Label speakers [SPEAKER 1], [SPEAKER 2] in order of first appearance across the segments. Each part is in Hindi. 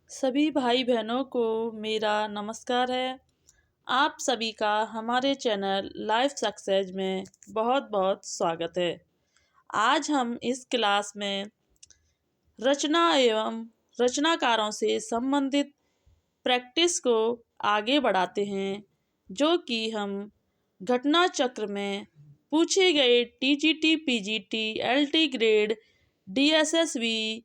[SPEAKER 1] सभी भाई बहनों को मेरा नमस्कार है। आप सभी का हमारे चैनल लाइफ सक्सेस में बहुत बहुत स्वागत है। आज हम इस क्लास में रचना एवं रचनाकारों से संबंधित प्रैक्टिस को आगे बढ़ाते हैं, जो कि हम घटना चक्र में पूछे गए TGT, PGT, LT grade, DSSB,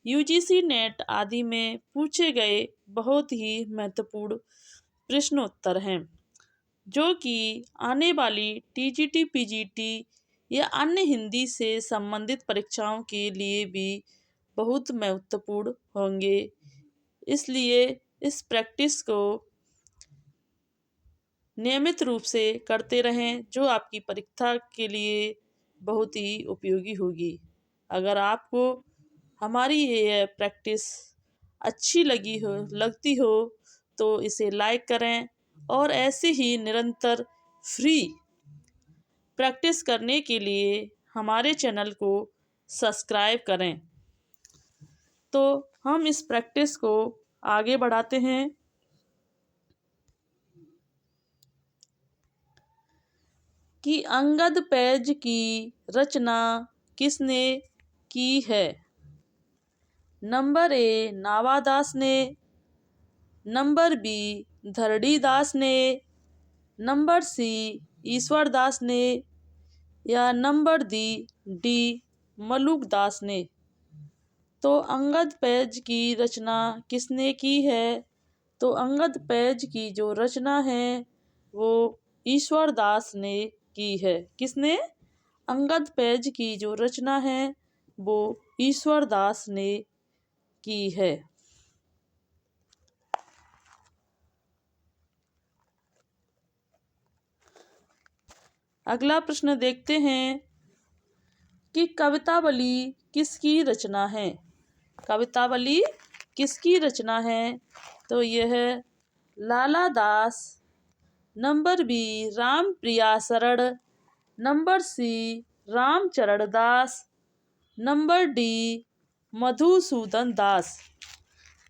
[SPEAKER 1] UGC net आदि में पूछे गए बहुत ही महत्वपूर्ण प्रश्नोत्तर हैं, जो कि आने वाली टीजीटी, पीजीटी या अन्य हिंदी से संबंधित परीक्षाओं के लिए भी बहुत महत्वपूर्ण होंगे। इसलिए इस प्रैक्टिस को नियमित रूप से करते रहें, जो आपकी परीक्षा के लिए बहुत ही उपयोगी होगी। अगर आपको हमारी ये प्रैक्टिस अच्छी लगती हो तो इसे लाइक करें और ऐसे ही निरंतर फ्री प्रैक्टिस करने के लिए हमारे चैनल को सब्सक्राइब करें। तो हम इस प्रैक्टिस को आगे बढ़ाते हैं कि अंगद पैज की रचना किसने की है। नंबर ए नावादास ने, नंबर बी धरड़ीदास ने, नंबर सी ईश्वरदास ने या नंबर डी मलुकदास ने। तो अंगद पैज की रचना किसने की है? तो अंगद पैज की जो रचना है वो ईश्वरदास ने की है। किसने? अंगद पैज की जो रचना है वो ईश्वरदास ने की है। अगला प्रश्न देखते हैं कि कवितावली किसकी रचना है। कवितावली किसकी रचना है? तो यह लाला दास, नंबर बी रामप्रिया शरण, नंबर सी रामचरण दास, नंबर डी मधुसूदन दास।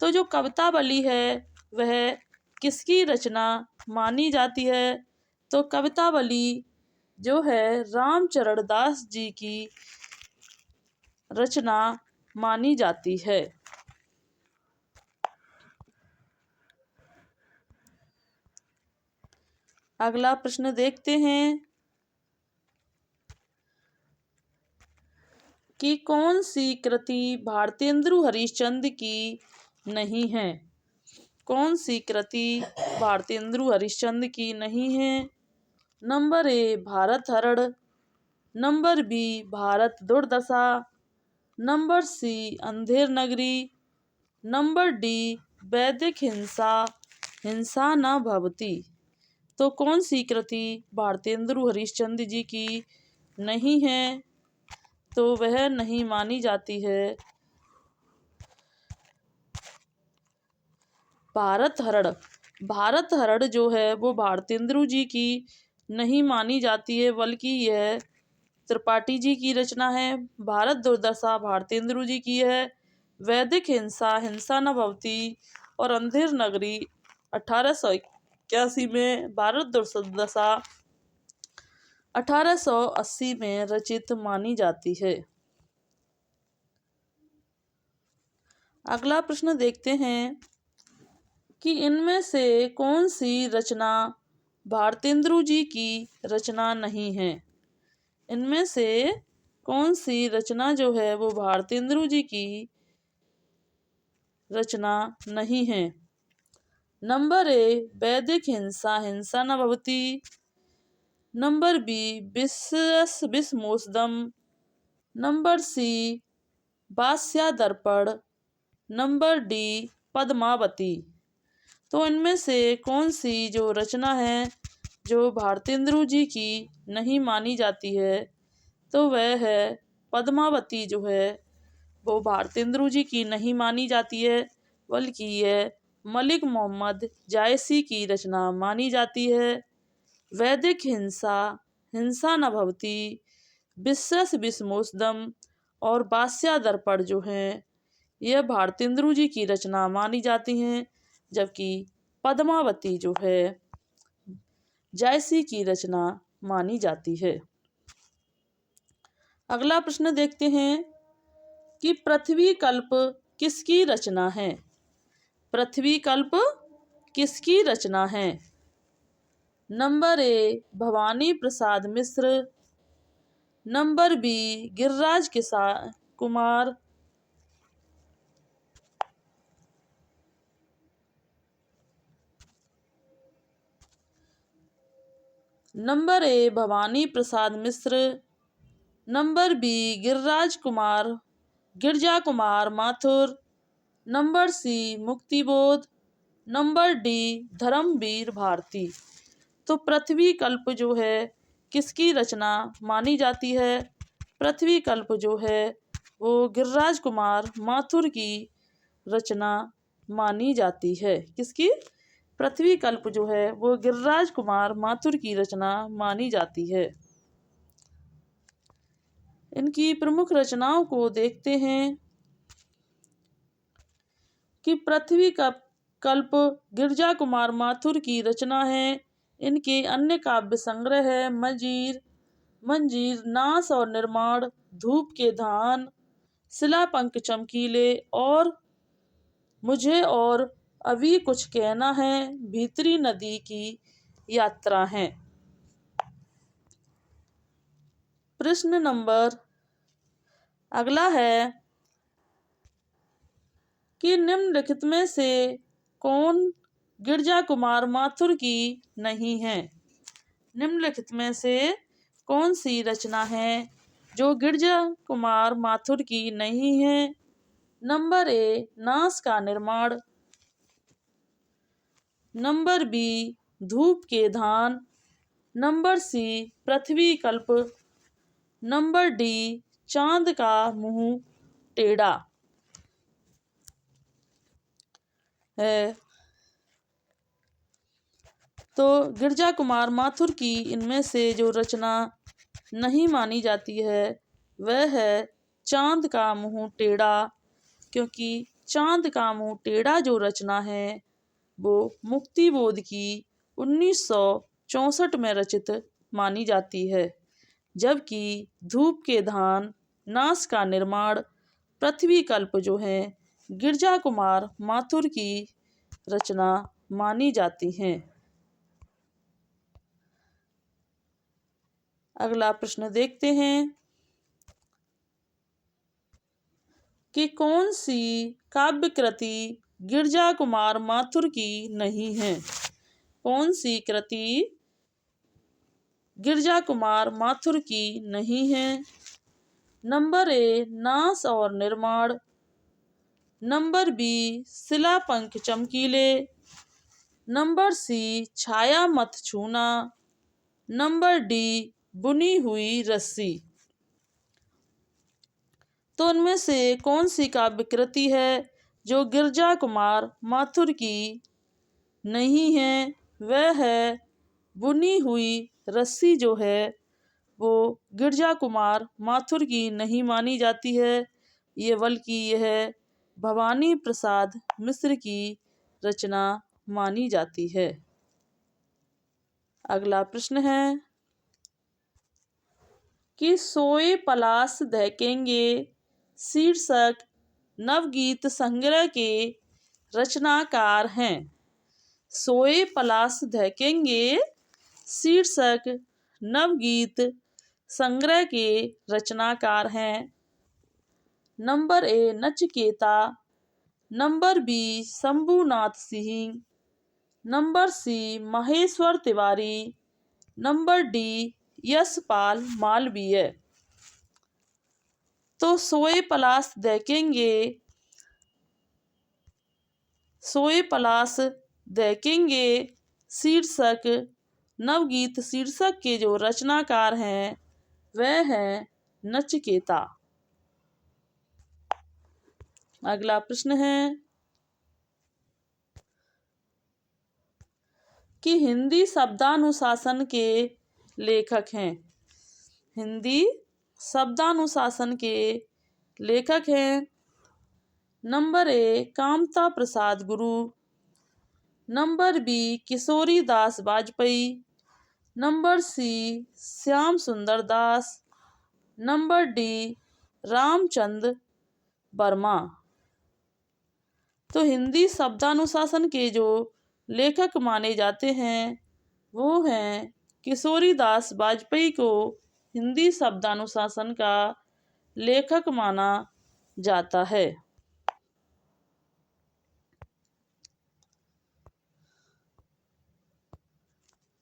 [SPEAKER 1] तो जो कवितावली है वह किसकी रचना मानी जाती है? तो कवितावली जो है रामचरण दास जी की रचना मानी जाती है। अगला प्रश्न देखते हैं कि कौन सी कृति भारतेंदु हरिश्चंद्र की नहीं है। कौन सी कृति भारतेंदु हरिश्चंद्र की नहीं है? नंबर ए भारत हरण, नंबर बी भारत दुर्दशा, number C Andher Nagari, number D वैदिक हिंसा हिंसा न भवती। तो कौन सी कृति भारतेंदु हरिश्चंद्र जी की नहीं है? तो वह नहीं मानी जाती है भारत हरण। भारत हरण जो है वो भारतेंदु जी की नहीं मानी जाती है, बल्कि यह त्रिपाठी जी की रचना है। भारत दुर्दशा भारतेंदु जी की है। वैदिक हिंसा हिंसा न भवती और अंधेर नगरी 1881 में, भारत दुर्दशा 1880 में रचित मानी जाती है। अगला प्रश्न देखते हैं कि इनमें से कौन सी रचना भारतेंदु जी की रचना नहीं है। इनमें से कौन सी रचना जो है वो भारतेंदु जी की रचना नहीं है? नंबर ए वैदिक हिंसा हिंसा न भवती, नंबर बी विश्वमोसदम, नंबर सी वात्स्या दर्पण, नंबर डी पद्मावती। तो इनमें से कौन सी जो रचना है जो भारतेंदु जी की नहीं मानी जाती है? तो वह है पद्मावती जो है वो भारतेंदु जी की नहीं मानी जाती है, बल्कि यह मलिक मोहम्मद जायसी की रचना मानी जाती है। वैदिक हिंसा हिंसा न भवती, विश्वमोसदम और वात्स्या दर्पण जो हैं यह भारतेंदु जी की रचना मानी जाती हैं, जबकि पद्मावती जो है जायसी की रचना मानी जाती है। अगला प्रश्न देखते हैं कि पृथ्वी कल्प किसकी रचना है। पृथ्वी कल्प किसकी रचना है। Number A Bhavani Prasad Mishra, number B Giriraj Kumar, number A Bhavani Prasad Mishra, number B Girija Kumar Mathur, number C Muktibodh, number D Dharmvir Bharati. तो पृथ्वी कल्प जो है किसकी रचना मानी जाती है। पृथ्वी कल्प जो है वो गिरिराज कुमार माथुर की रचना मानी जाती है। किसकी। पृथ्वी कल्प जो है वो गिरिराज कुमार माथुर की रचना मानी जाती है। इनकी प्रमुख रचनाओं को देखते हैं कि पृथ्वी कल्प गिरिजा कुमार माथुर की रचना है। इनके अन्य काव्य संग्रह है मंजीर, नास और निर्माण, धूप के धान, शिलापंख चमकीले और मुझे और अभी कुछ कहना है, भीतरी नदी की यात्रा है। प्रश्न नंबर अगला है कि निम्नलिखित में से कौन गिरिजा कुमार माथुर की नहीं है। निम्नलिखित में से कौन सी रचना है जो गिरिजा कुमार माथुर की नहीं है। नंबर ए नास का निर्माण, नंबर बी धूप के धान, नंबर सी पृथ्वी कल्प, नंबर डी चांद का मुंह टेढ़ा है। तो गिरिजा कुमार माथुर की इनमें से जो रचना नहीं मानी जाती है वह है चांद का मुंह टेढ़ा, क्योंकि चांद का मुंह टेढ़ा जो रचना है वो मुक्तिबोध की 1964 में रचित मानी जाती है, जबकि धूप के धान, नास का निर्माण, पृथ्वी कल्प जो है गिरिजा कुमार माथुर की रचना मानी जाती हैं। अगला प्रश्न देखते हैं कि कौन सी काव्य कृति गिरिजा कुमार माथुर की नहीं है। कौन सी कृति गिरिजा कुमार माथुर की नहीं है। नंबर ए नास और निर्माण, नंबर बी शिलापंख चमकीले, नंबर सी छाया मत छूना, नंबर डी बुनी हुई रस्सी। तो उनमें से कौन सी काव्य कृति है जो गिरिजा कुमार माथुर की नहीं है। वह है बुनी हुई रस्सी जो है वो गिरिजा कुमार माथुर की नहीं मानी जाती है, ये बल्कि यह भवानी प्रसाद मिश्र की रचना मानी जाती है। अगला प्रश्न है कि सोए पलाश दहकेंगे शीर्षक नवगीत संग्रह के रचनाकार हैं। सोए पलाश दहकेंगे शीर्षक नवगीत संग्रह के रचनाकार हैं। Number A Nachiketa, number B Shambhunath Singh, number C Maheshwar Tiwari, number D Yashpal Malviya. तो सोए पलाश दहकेंगे शीर्षक नवगीत शीर्षक के जो रचनाकार हैं वह हैं नचिकेता। अगला प्रश्न है कि हिंदी शब्दानुशासन के लेखक हैं। हिंदी शब्दानुशासन के लेखक हैं नंबर ए Kamta Prasad Guru, number B Kishori Das Vajpeyi, number सी श्याम सुंदर दास, नंबर डी रामचंद्र वर्मा। तो हिंदी शब्दानुशासन के जो लेखक माने जाते हैं वो हैं किशोरी दास वाजपेयी को हिंदी शब्दानुशासन का लेखक माना जाता है।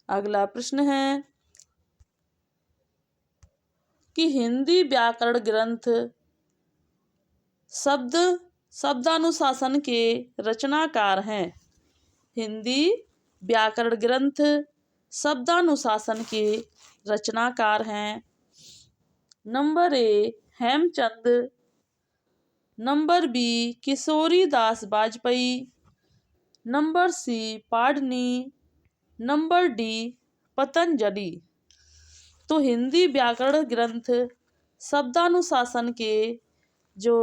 [SPEAKER 1] अगला प्रश्न है कि हिंदी व्याकरण ग्रंथ शब्दानुशासन के रचनाकार हैं। हिंदी व्याकरण ग्रंथ शब्दानुशासन के रचनाकार हैं। Number A Hemchand, number B Kishori Das Vajpeyi, number C Panini, number D Patanjali. तो हिंदी व्याकरण ग्रंथ शब्दानुशासन के जो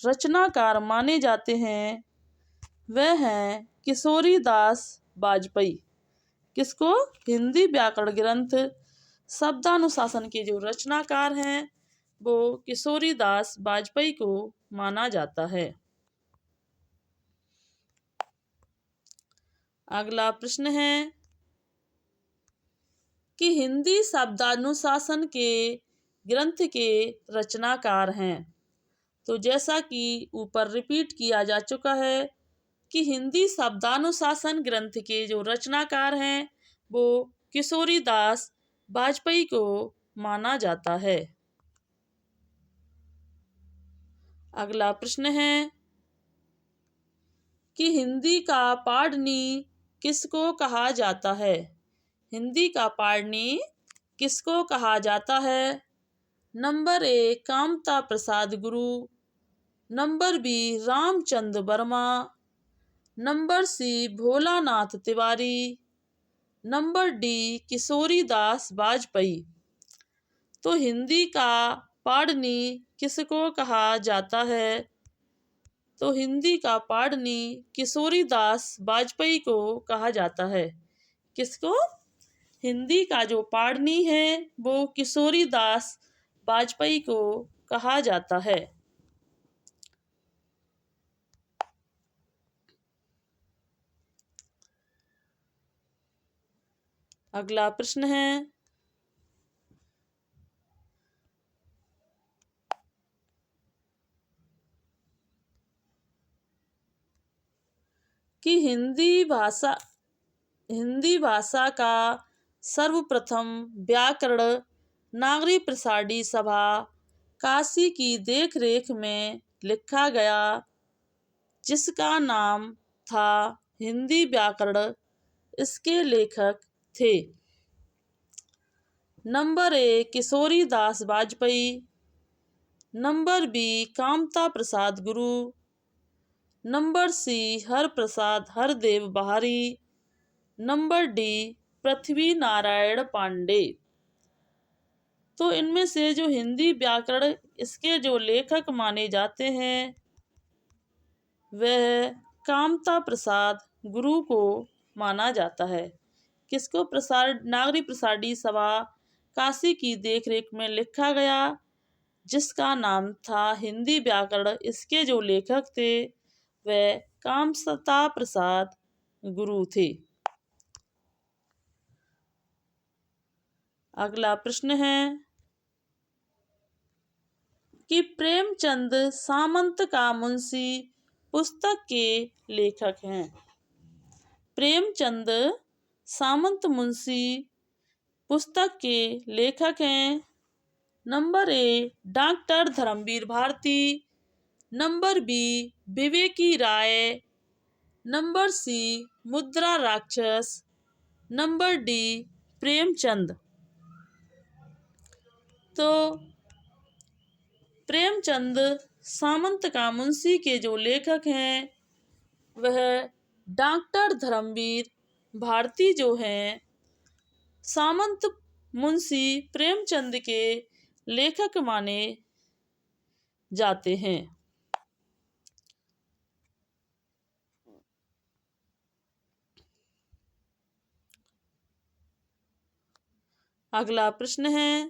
[SPEAKER 1] रचनाकार माने जाते हैं वह हैं किशोरी दास वाजपेयी। किसको? हिंदी व्याकरण ग्रंथ शब्दानुशासन के जो रचनाकार हैं वो किशोरी दास वाजपेयी को माना जाता है। अगला प्रश्न है कि हिंदी शब्दानुशासन के ग्रंथ के रचनाकार हैं। तो जैसा कि ऊपर रिपीट किया जा चुका है कि हिंदी शब्दानुशासन ग्रंथ के जो रचनाकार हैं वो किशोरी दास वाजपेयी को माना जाता है। अगला प्रश्न है कि हिंदी का पाणिनि किसको कहा जाता है? हिंदी का पाणिनि किसको कहा जाता है? नंबर ए Kamta Prasad Guru, number B Ramchandra Verma, number C Bholanath Tiwari, number D Kishori Das Vajpeyi. तो हिंदी का पाणिनि किसको कहा जाता है? तो हिंदी का पाणिनि किशोरी दास वाजपेयी को कहा जाता है। किसको? हिंदी का जो पाणिनि है वो किशोरी दास वाजपेयी को कहा जाता है। अगला प्रश्न है कि हिंदी भाषा का सर्वप्रथम व्याकरण नागरी प्रसारणी सभा काशी की देखरेख में लिखा गया जिसका नाम था हिंदी व्याकरण। इसके लेखक थे number A Kishori Das Vajpeyi, number B Kamta Prasad Guru, number C Harprasad Hardev Bahari, number D Prithvi Narayan Pandey. तो इनमें से जो हिंदी व्याकरण इसके जो लेखक माने जाते हैं वह कामता प्रसाद गुरु को माना जाता है। किसको? नागरी प्रसारणी सभा काशी की देखरेख में लिखा गया जिसका नाम था हिंदी व्याकरण। इसके जो लेखक थे वह कामता प्रसाद गुरु थे। अगला प्रश्न है कि प्रेमचंद सामंत का मुंशी पुस्तक के लेखक हैं। प्रेमचंद सामंत मुंशी पुस्तक के लेखक हैं। Number A doctor Dharmvir Bharati, number B Viveki Rai, number C मुद्रा राक्षस, नंबर डी प्रेमचंद। तो प्रेमचंद सामंत का मुंशी के जो लेखक हैं वह डॉक्टर धर्मवीर भारती जो हैं सामंत मुंशी प्रेमचंद के लेखक माने जाते हैं। अगला प्रश्न है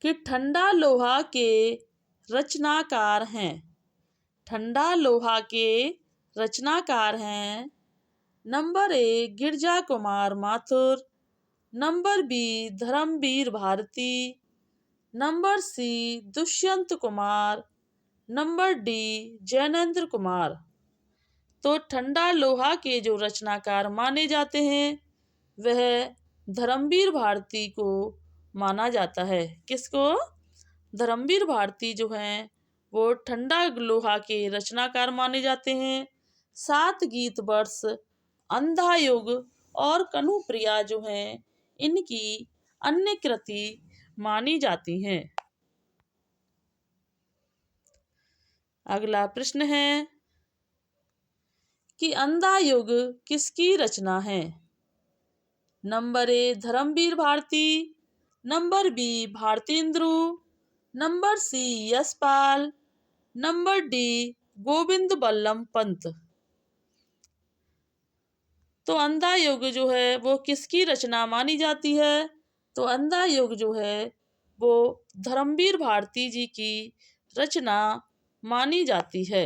[SPEAKER 1] कि ठंडा लोहा के रचनाकार हैं। ठंडा लोहा के रचनाकार हैं। Number 1 Girija Kumar Mathur. Number B Dharmvir Bharati. Number C Dushyant Kumar. Number D Jainendra Kumar. तो ठंडा लोहा के जो रचनाकार माने जाते हैं वह धर्मवीर भारती को माना जाता है। किसको? धर्मवीर भारती जो हैं वो ठंडा लोहा के रचनाकार माने जाते हैं। 7 गीत वर्ष, अंधा युग और कनुप्रिया जो हैं इनकी अन्य कृति मानी जाती हैं। अगला प्रश्न है कि अंधा युग किसकी रचना है? Number 1 Dharmvir Bharati. Number B Bharatendu. Number C Yashpal. Number D Govind Ballabh Pant. तो अंधा युग जो है वो किसकी रचना मानी जाती है? तो अंधा युग जो है वो धर्मवीर भारती जी की रचना मानी जाती है।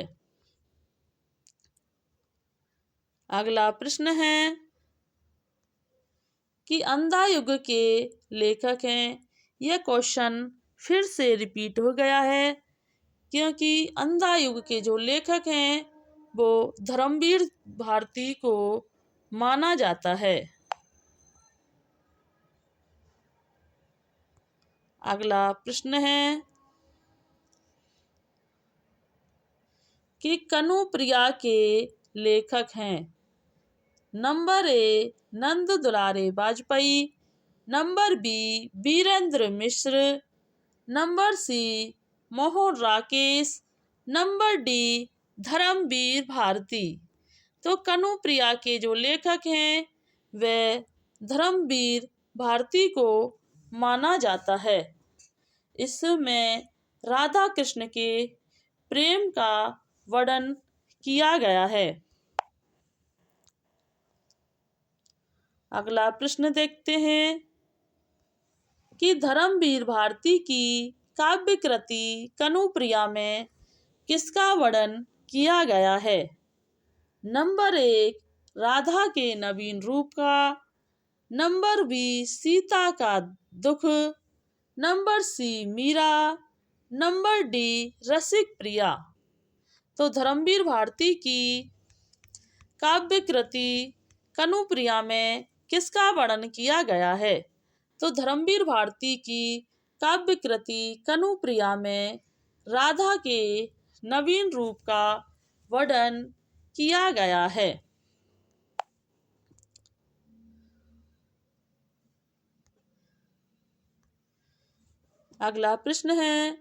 [SPEAKER 1] अगला प्रश्न है कि अंधा युग के लेखक हैं। यह क्वेश्चन फिर से रिपीट हो गया है क्योंकि अंधा युग के जो लेखक हैं वो धर्मवीर भारती को माना जाता है। अगला प्रश्न है कि कनुप्रिया के लेखक हैं। Number 1 Nand Dulare Vajpeyi. Number B Virendra Mishra. Number C Mohan Rakesh. Number D Dharmvir Bharati. तो कनुप्रिया के जो लेखक हैं वह धर्मवीर भारती को माना जाता है। इसमें राधा कृष्ण के प्रेम का वर्णन किया गया है। अगला प्रश्न देखते हैं कि धर्मवीर भारती की काव्य कृति कनुप्रिया में किसका वर्णन किया गया है? नंबर 1 राधा के नवीन रूप का। नंबर बी सीता का दुख। Number C Meera. Number D Rasik Priya. तो धर्मवीर भारती की काव्य कृति कनुप्रिया में किसका वर्णन किया गया है? तो धर्मवीर भारती की काव्य कृति कनुप्रिया में राधा के नवीन रूप का वर्णन किया गया है। अगला प्रश्न है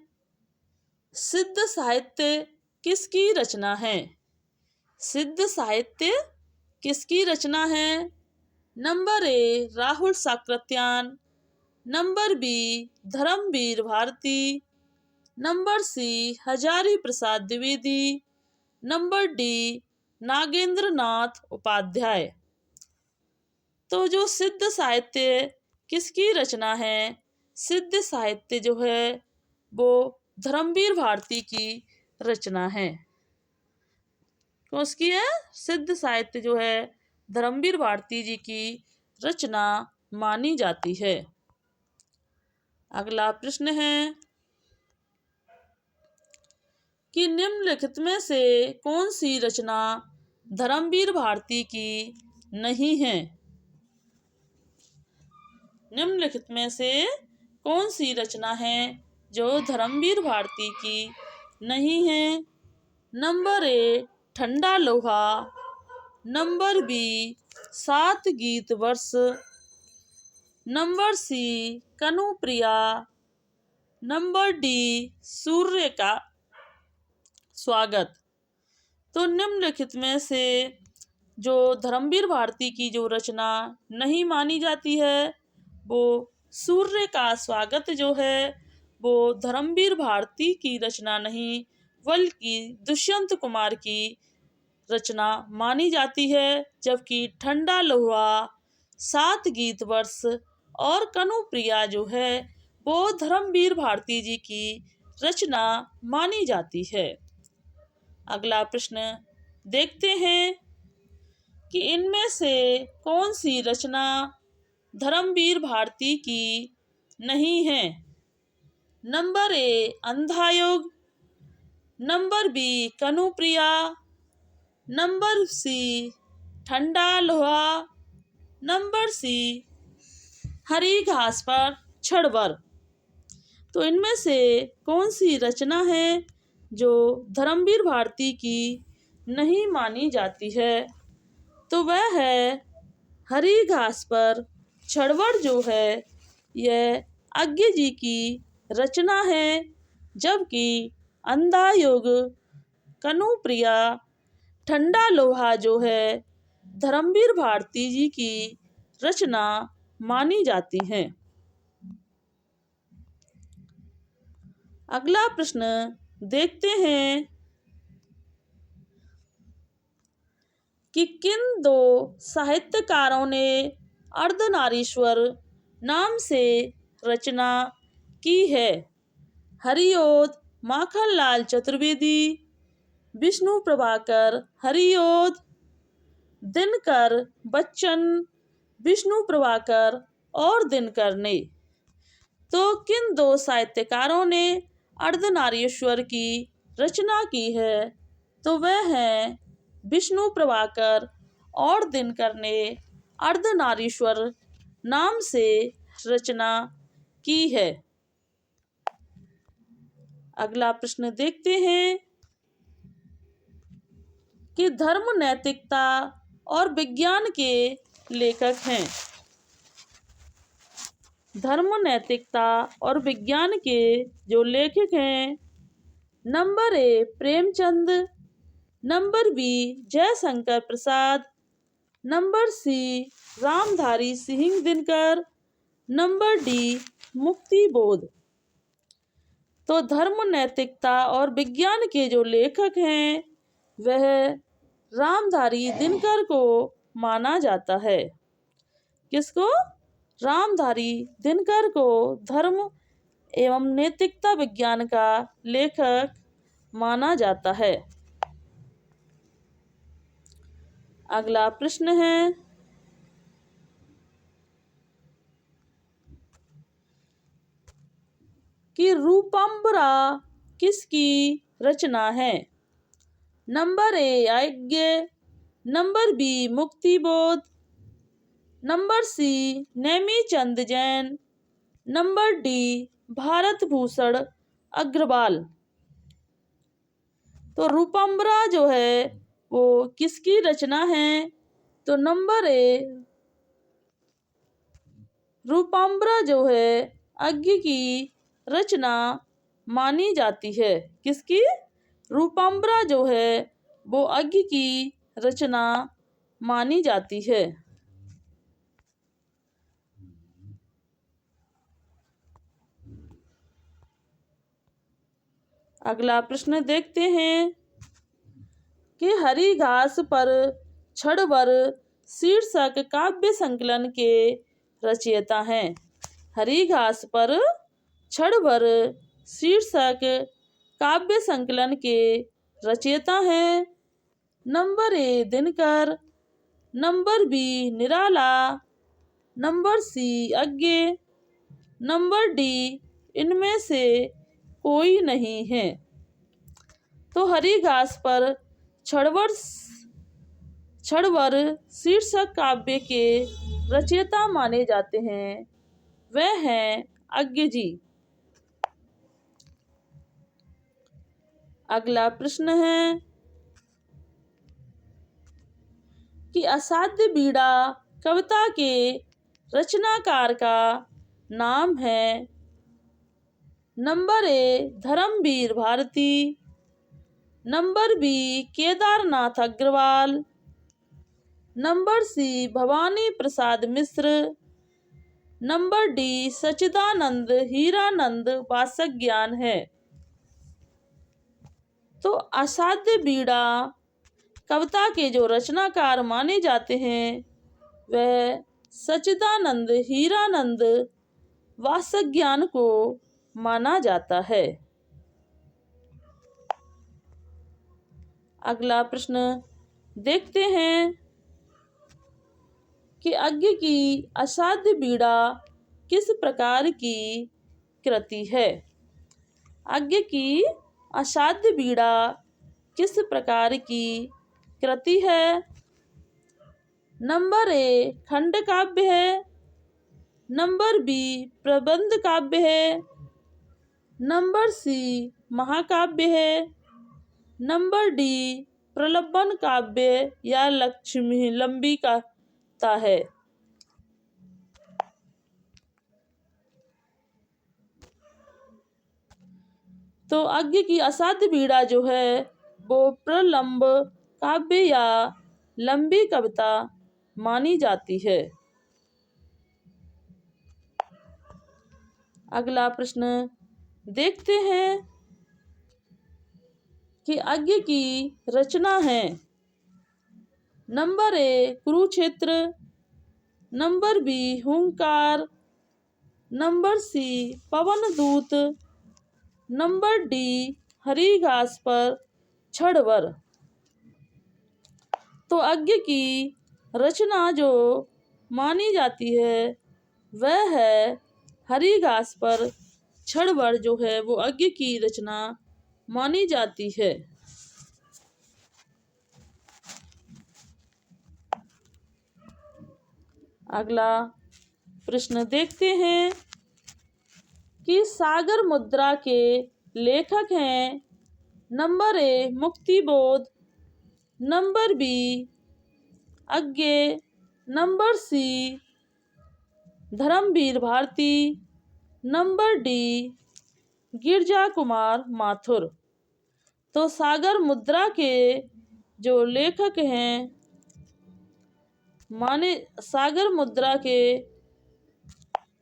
[SPEAKER 1] सिद्ध साहित्य किसकी रचना है? सिद्ध साहित्य किसकी रचना है? Number 1 Rahul Sankrityayan. Number B Dharmvir Bharati. Number C Hazari Prasad Dwivedi. Number D Nagendra Nath Upadhyay. तो जो सिद्ध साहित्य किसकी रचना है? सिद्ध साहित्य जो है वो धर्मवीर भारती की रचना है। तो उसकी है सिद्ध साहित्य जो है धर्मवीर भारती जी की रचना मानी जाती है। अगला प्रश्न है कि निम्नलिखित में से कौन सी रचना धर्मवीर भारती की नहीं है? निम्नलिखित में से कौन सी रचना है जो धर्मवीर भारती की नहीं है? नंबर 1 ठंडा Loha. Number B 7 Geet Varsh. Number C Kanupriya. Number D Surya का स्वागत। तो निम्नलिखित में से जो धर्मवीर भारती की जो रचना नहीं मानी जाती है वो सूर्य का स्वागत जो है वो धर्मवीर भारती की रचना नहीं बल्कि दुष्यंत कुमार की रचना मानी जाती है, जबकि ठंडा लोहा, सात गीत वर्ष और कनुप्रिया जो है वो धर्मवीर भारती जी की रचना मानी जाती है। अगला प्रश्न देखते हैं कि इनमें से कौन सी रचना धर्मवीर भारती की नहीं है। Number A Andhayug, number B Kanupriya, number C Thanda Loha, number C हरी घास पर छड़बर। तो इनमें से कौन सी रचना है जो धर्मवीर भारती की नहीं मानी जाती है। तो वह है हरी घास पर छड़बर जो है यह अज्ञे जी की रचना है, जबकि अंधा युग, कनुप्रिया, ठंडा लोहा जो है धर्मवीर भारती जी की रचना मानी जाती हैं। अगला प्रश्न देखते हैं कि किन दो साहित्यकारों ने अर्धनारीश्वर नाम से रचना की है। हरिओद माखनलाल चतुर्वेदी, विष्णु प्रभाकर हरिओद, दिनकर बच्चन, विष्णु प्रभाकर और दिनकर ने। तो किन दो साहित्यकारों ने अर्धनारीश्वर की रचना की है। तो वह हैं विष्णु प्रभाकर और दिनकर ने अर्धनारीश्वर नाम से रचना की है। अगला प्रश्न देखते हैं कि धर्म, नैतिकता और विज्ञान के लेखक हैं। धर्म, नैतिकता और विज्ञान के जो लेखक हैं, number A Premchand, number B Jaishankar Prasad, number C Ramdhari Singh Dinkar, number D Mukti Bodh. तो धर्म, नैतिकता और विज्ञान के जो लेखक हैं वह रामधारी दिनकर को माना जाता है। किसको? रामधारी दिनकर को धर्म एवं नैतिकता विज्ञान का लेखक माना जाता है। अगला प्रश्न है कि रूपम्बरा किसकी रचना है। नंबर ए यज्ञ, number B Muktibodh, number C Nemichand Jain, number D Bharat Bhushan Agrawal. तो रूपम्बरा जो है वो किसकी रचना है। तो नंबर ए रूपम्बरा जो है अज्ञे की रचना मानी जाती है। किसकी? रूपम्बरा जो है वो अज्ञे की रचना मानी जाती है। अगला प्रश्न देखते हैं कि हरी घास पर छड़बर शीर्षक काव्य संकलन के रचयिता हैं। हरी घास पर छड़बर शीर्षक काव्य संकलन के रचयिता हैं। Number A Dinkar, number B Nirala, number C Agyeya, number D इनमें से कोई नहीं है। तो हरी घास पर छड़बर शीर्षक काव्य के रचयिता माने जाते हैं वह हैं अज्ञे जी। अगला प्रश्न है कि असाध्य बीड़ा कविता के रचनाकार का नाम है। Number A Dharmvir Bharati, number B Kedarnath Agrawal, number C Bhawani Prasad Mishra, number D Sachchidanand Hiranand Vatsyayan है। तो असाध्य बीड़ा कविता के जो रचनाकार माने जाते हैं वह सच्चिदानंद हीरानंद वासज्ञान को माना जाता है। अगला प्रश्न देखते हैं कि अज्ञ की असाध्य बीड़ा किस प्रकार की कृति है। अज्ञ की असाध्य बीड़ा किस प्रकार की कृति है। नंबर ए खंड काव्य है, नंबर बी प्रबंध काव्य है, नंबर सी महाकाव्य है, नंबर डी प्रलंबन काव्य या लक्ष्मी लंबी कथा है। तो अज्ञ की असाध्य बीड़ा जो है वो प्रलंब काव्य या लंबी कविता मानी जाती है। अगला प्रश्न देखते हैं कि अज्ञ की रचना है। Number A Kurukshetra, number B Hunkar, number C Pawan Doot, number D हरी घास पर छड़वर। तो अज्ञ की रचना जो मानी जाती है वह है हरी घास पर छड़वर जो है वो अज्ञ की रचना मानी जाती है। अगला प्रश्न देखते हैं कि सागर मुद्रा के लेखक हैं। Number A Muktibodh, number B Agyeya, number C Dharmvir Bharati, number D Girija Kumar Mathur. तो सागर मुद्रा के जो लेखक हैं सागर मुद्रा के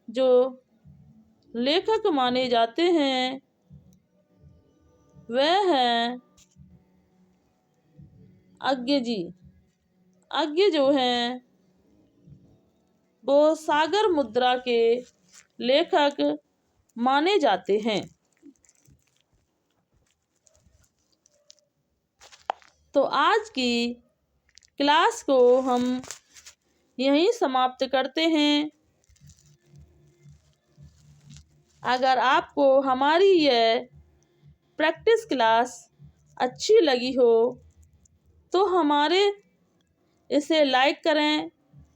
[SPEAKER 1] जो लेखक माने जाते हैं वह हैं अज्ञ जी। अज्ञ जो हैं वो सागर मुद्रा के लेखक माने जाते हैं। तो आज की क्लास को हम यहीं समाप्त करते हैं। अगर आपको हमारी यह प्रैक्टिस क्लास अच्छी लगी हो तो हमारे इसे लाइक करें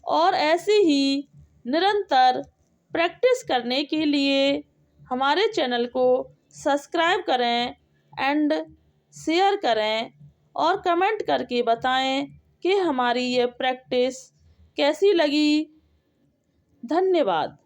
[SPEAKER 1] और ऐसे ही निरंतर प्रैक्टिस करने के लिए हमारे चैनल को सब्सक्राइब करें एंड शेयर करें और कमेंट करके बताएं कि हमारी ये प्रैक्टिस कैसी लगी। धन्यवाद।